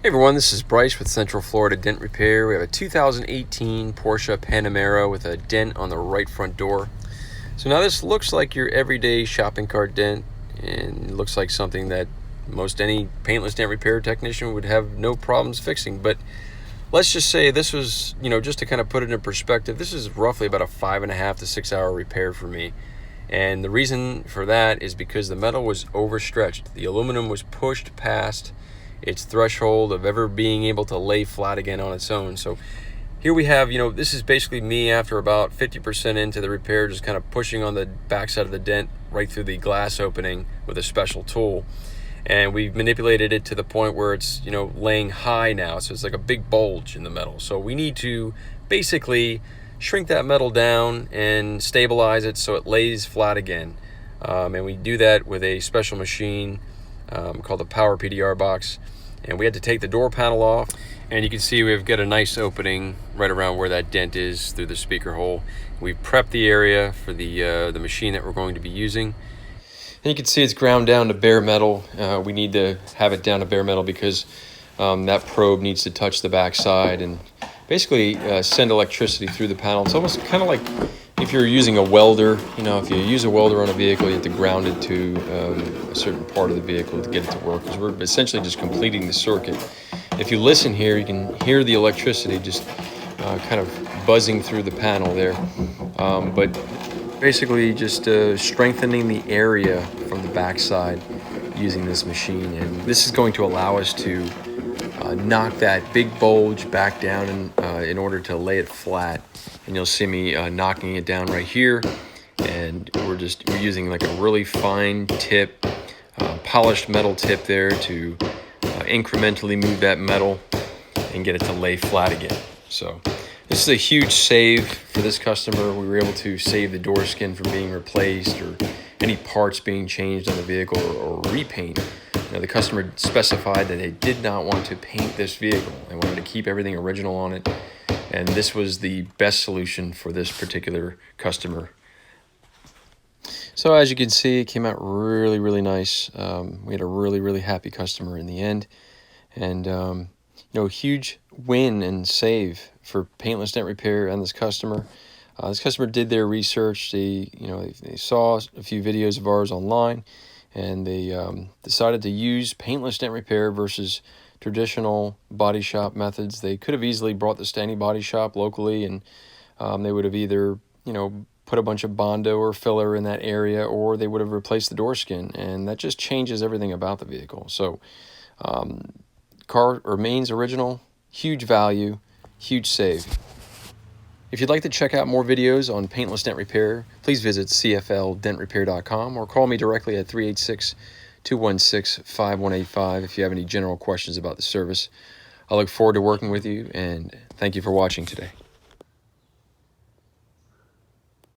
Hey everyone, this is Bryce with Central Florida Dent Repair. We have a 2018 Porsche Panamera with a dent on the right front door. So now this looks like your everyday shopping cart dent, and it looks like something that most any paintless dent repair technician would have no problems fixing. But let's just say this was, just to kind of put it in perspective, this is roughly about a 5.5 to 6 hour repair for me. And the reason for that is because the metal was overstretched. The aluminum was pushed past its threshold of ever being able to lay flat again on its own. So here we have, this is basically me after about 50% into the repair, just kind of pushing on the backside of the dent right through the glass opening with a special tool. And we've manipulated it to the point where it's, laying high now. So it's like a big bulge in the metal. So we need to basically shrink that metal down and stabilize it so it lays flat again. And we do that with a special machine called the Power PDR box. And we had to take the door panel off, and you can see we've got a nice opening right around where that dent is through the speaker hole. We've prepped the area for the machine that we're going to be using. And you can see it's ground down to bare metal. We need to have it down to bare metal because that probe needs to touch the backside and basically send electricity through the panel. It's almost kind of like if you're using a welder. If you use a welder on a vehicle, you have to ground it to a certain part of the vehicle to get it to work, because we're essentially just completing the circuit. If you listen here, you can hear the electricity just kind of buzzing through the panel there. But basically just strengthening the area from the backside using this machine. And this is going to allow us to knock that big bulge back down in order to lay it flat. And you'll see me knocking it down right here, and we're using like a really fine tip, polished metal tip there to incrementally move that metal and get it to lay flat again. So this is a huge save for this customer. We were able to save the door skin from being replaced or any parts being changed on the vehicle or repaint. The customer specified that they did not want to paint this vehicle. They wanted to keep everything original on it. And this was the best solution for this particular customer. So as you can see, it came out really, really nice. We had a really, really happy customer in the end. And, huge win and save for Paintless Dent Repair and this customer. This customer did their research. They saw a few videos of ours online, and they decided to use Paintless Dent Repair versus traditional body shop methods. They could have easily brought this to any body shop locally, and they would have either put a bunch of Bondo or filler in that area, or they would have replaced the door skin, and that just changes everything about the vehicle. So car remains original, huge value, huge save. If you'd like to check out more videos on Paintless Dent Repair, please visit cfldentrepair.com or call me directly at 386-216-5185 if you have any general questions about the service. I look forward to working with you, and thank you for watching today.